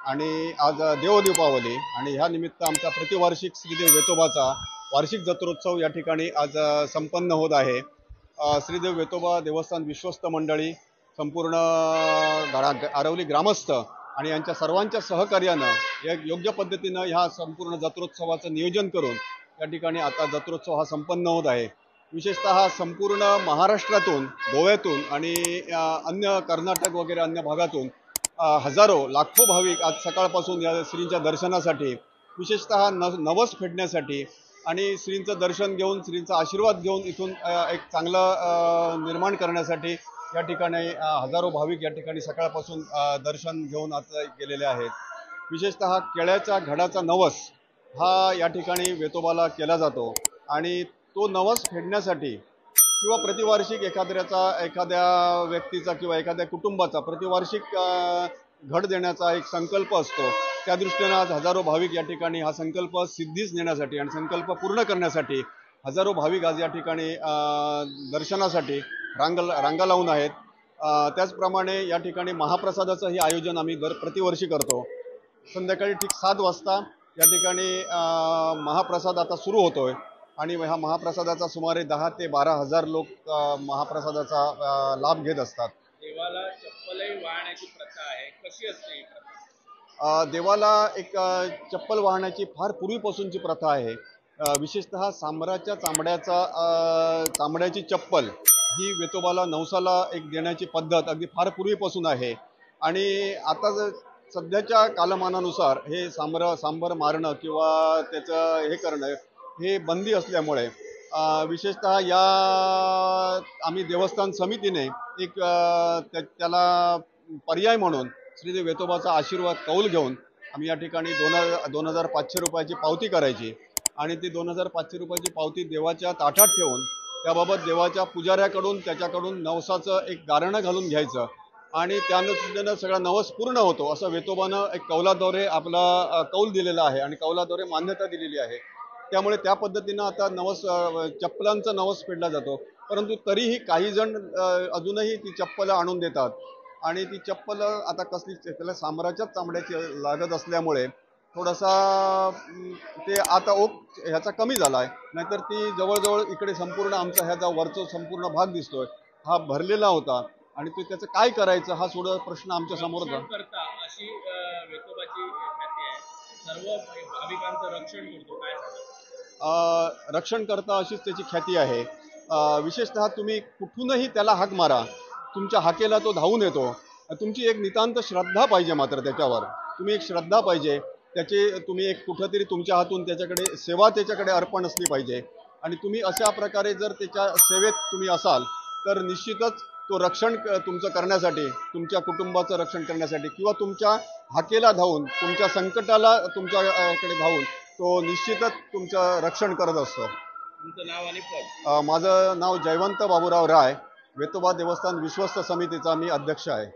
आणि आज देवदीपावली आणि ह्या निमित्त आमचा प्रतिवार्षिक श्रीदेव वेतोबाचा वार्षिक जत्रोत्सव या ठिकाणी आज संपन्न होत आहे। श्रीदेव वेतोबा देवस्थान विश्वस्त मंडळी, संपूर्ण आरवली ग्रामस्थ आणि यांच्या सर्वांच्या सहकार्यानं एक योग्य पद्धतीनं ह्या संपूर्ण जत्रोत्सवाचं नियोजन करून या ठिकाणी आता जत्रोत्सव हा संपन्न होत आहे। विशेषतः संपूर्ण महाराष्ट्रातून, गोव्यातून आणि अन्य कर्नाटक वगैरे अन्य भागातून हजारो लाखो भाविक आज सकाळपासून या श्रींच्या दर्शनासाठी, विशेषतः नवस फेडण्यासाठी आणि श्रींचं दर्शन घेऊन श्रींचा आशीर्वाद घेऊन इथून एक चांगलं निर्माण करण्यासाठी या ठिकाणी हजारो भाविक या ठिकाणी सकाळपासून दर्शन घेऊन आज गेलेले आहेत। विशेषतः केळ्याच्या घडाचा नवस हा या ठिकाणी वेतोबाला केला जातो आणि तो नवस फेडण्यासाठी किंवा प्रतिवार्षिक एखाद्या व्यक्तीचा किंवा एखाद्या कुटुंबाचा प्रतिवार्षिक घड देण्याचा एक संकल्प असतो। त्या दृष्टीने आज हजारो भाविक या ठिकाणी हा संकल्प सिद्धीस नेण्यासाठी आणि संकल्प पूर्ण करण्यासाठी हजारो भाविक आज या ठिकाणी दर्शनासाठी रांगा लावून आहेत। त्याचप्रमाणे या ठिकाणी महाप्रसादाचंही आयोजन आम्ही प्रतिवर्षी करतो। संध्याकाळी ठीक 7 वाजता या ठिकाणी महाप्रसाद आता सुरू होतोय आणि ह्या महाप्रसादाचा सुमारे 10 ते 12 हजार लोक महाप्रसादाचा लाभ घेत असतात। देवाला चप्पलही वाहण्याची प्रथा आहे, कशी असते ही प्रथा? देवाला एक चप्पल वाहण्याची फार पूर्वीपासूनची प्रथा आहे। विशेषतः सांबराच्या चामड्याची चप्पल ही वेतोबाला नवसाला एक देण्याची पद्धत अगदी फार पूर्वीपासून आहे आणि आता सध्याच्या कालमानानुसार हे सांबर मारणं किंवा त्याचं हे करणं हे बंदी असल्यामुळे विशेषतः या आम्ही देवस्थान समितीने एक त्याला पर्याय म्हणून श्रीदेव वेतोबाचा आशीर्वाद कौल घेऊन आम्ही या ठिकाणी 2500 रुपयाची पावती करायची आणि ती 2500 रुपयाची पावती देवाच्या ताटात ठेवून त्याबाबत देवाच्या पुजाऱ्याकडून त्याच्याकडून नवसाचं एक गारणं घालून घ्यायचं आणि त्यानुसार सगळा नवस पूर्ण होतो असं वेतोबानं एक कौलाद्वारे आपला कौल दिलेला आहे आणि कौलाद्वारे मान्यता दिलेली आहे। त्यामुळे त्या पद्धतीनं आता चप्पलांचा नवस फेडला जातो। परंतु तरीही काही जण अजूनही ती चप्पल आणून देतात आणि ती चप्पल आता कसली त्याला सांबराच्याच चामड्याची लागत असल्यामुळे थोडासा ते आता ओघ ह्याचा कमी झाला आहे, नाहीतर ती जवळजवळ इकडे संपूर्ण आमचा ह्याचा वरचा संपूर्ण भाग दिसतोय हा भरलेला होता आणि तो त्याचं काय करायचं हा थोडा प्रश्न आमच्या समोर होता। अशी वेतोबाची ख्याती आहे, सर्व भाविकांचं रक्षण करतो, काय सांगा? रक्षण करता अशीच त्याची ख्याती आहे। विशेषतः तुम्ही कुठूनही त्याला हाक मारा, तुमच्या हाकेला तो धावून येतो। तुमची एक नितांत श्रद्धा पाहिजे, मात्र त्याच्यावर तुम्ही एक श्रद्धा पाहिजे, तुम्ही एक कुठंतरी तुमच्या हातून त्याच्याकडे अर्पण असली पाहिजे आणि तुम्ही अशा प्रकारे जर त्याच्या सेवेत तुम्ही असाल तर निश्चितच तो रक्षण तुमचं करण्यासाठी, तुमच्या कुटुंबाचं रक्षण करण्यासाठी किंवा तुमच्या हाकेला धावून, तुमच्या संकटाला तुमच्याकडे धावून तो निश्चितच तुमचं रक्षण करत असतो। तुमचं नाव आणि पद? माझं नाव जयवंत बाबूराव राय, वेतोबा देवस्थान विश्वस्त समितीचा मी अध्यक्ष आहे।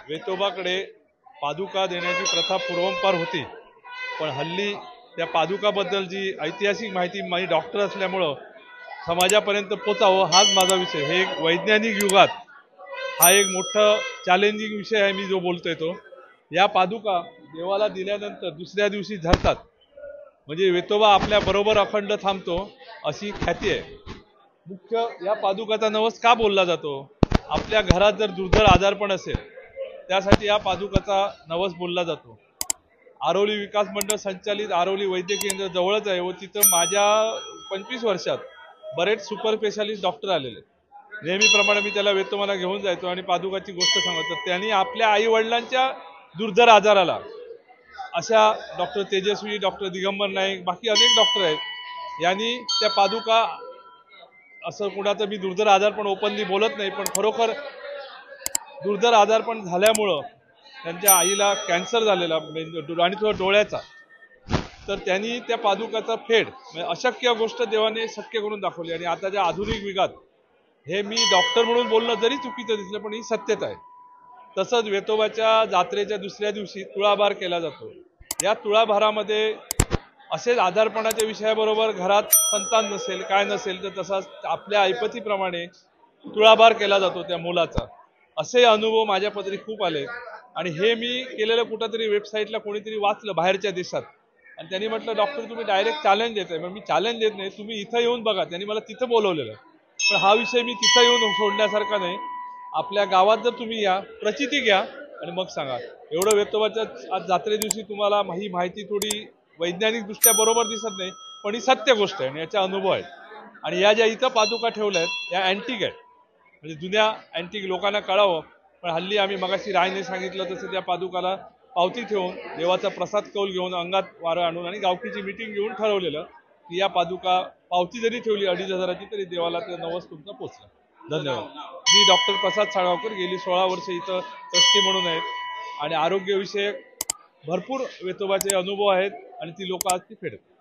वेतोबाकडे पादुका देण्याची प्रथा पूर्वंपार होती, पण हल्ली त्या पादुकाबद्दल जी ऐतिहासिक माहिती मी डॉक्टर असल्यामुळं समाजापर्यंत पोचावं हाच माझा विषय। हे एक वैज्ञानिक युगात हा एक मोठा चॅलेंजिंग विषय आहे मी जो बोलतोय तो। या पादुका देवाला दिल्यानंतर दुसऱ्या दिवशी झडतात, म्हणजे वेतोबा आपल्या बरोबर अखंड थांबतो अशी ख्याती आहे। मुख्य या पादुकाचा नवस का बोलला जातो? आपल्या घरात जर दुर्धर आजारपण असेल त्यासाठी या पादुकाचा नवस बोलला जातो। आरवली विकास मंडळ संचालित आरवली वैद्यकीय केंद्र जवळच आहे व तिथं माझ्या 25 वर्षात बरेच सुपर स्पेशालिस्ट डॉक्टर आलेले। नेहमीप्रमाणे मी त्याला वेतोबाला घेऊन जायचो आणि पादुकाची गोष्ट सांगायचो. त्यांनी आपल्या आई वडिलांच्या दुर्धर आजाराला अशा डॉक्टर तेजस्वी, डॉक्टर दिगंबर नाईक, बाकी अनेक डॉक्टर आहेत, यांनी त्या पादुका, असं कुणाचं मी दुर्धर आजार पण ओपनली बोलत नाही, पण खरोखर दुर्धर आजार पण झाल्यामुळं त्यांच्या आईला कॅन्सर झालेला आणि तो डोळ्याचा, तर त्यांनी त्या पादुकाचा फेड म्हणजे अशक्य गोष्ट देवाने शक्य करून दाखवली. आणि आताच्या आधुनिक युगात हे मी डॉक्टर म्हणून बोलणं जरी चुकीचं दिसलं पण ही सत्यता आहे. तसंच वेतोबाच्या जात्रेच्या दुसऱ्या दिवशी तुळाभार केला जातो. या तुळाभारामध्ये असेच आजारपणाच्या विषयाबरोबर घरात संतान नसेल, काय नसेल, तर तसाच आपल्या ऐपतीप्रमाणे तुळाभार केला जातो त्या मुलाचा. असे अनुभव माझ्या पदरी खूप आले. आणि हे मी केलेलं कुठंतरी वेबसाईटला कोणीतरी वाचलं बाहेरच्या देशात, आणि त्यांनी म्हटलं डॉक्टर तुम्ही डायरेक्ट चॅलेंज देताय. मग मी चॅलेंज देत नाही, तुम्ही इथं येऊन बघा. त्यांनी मला तिथं बोलवलेलं, पण हा विषय मी तिथं येऊन सोडण्यासारखा नाही. आपल्या गावात जर तुम्ही या, प्रचिती घ्या आणि मग सांगा. एवढं वेतोबाच्या आज जात्रे दिवशी तुम्हाला ही माहिती थोडी वैज्ञानिक दृष्ट्या बरोबर दिसत नाही, पण ही सत्य गोष्ट आहे आणि याचा अनुभव आहे. आणि या ज्या इथं पादुका ठेवल्या आहेत या अँटिक आहेत, म्हणजे जुन्या अँटिक, लोकांना कळावं. पण हल्ली आम्ही मगाशी रायने सांगितलं तसं त्या पादुकाला पावती ठेवून देवाचा प्रसाद कौल घेऊन अंगात वारं आणून आणि गावकीची मिटिंग घेऊन ठरवलेलं की या पादुका पावती जरी ठेवली 2,500ची तरी देवाला ते नवस तुमचा पोचला. धन्यवाद. मी डॉक्टर प्रसाद साळगावकर, गेली 16 वर्ष इथं ट्रस्टी म्हणून आहेत आणि आरोग्यविषयक भरपूर वेतोबाचे अनुभव आहेत आणि ती लोक आज ती फेडतात.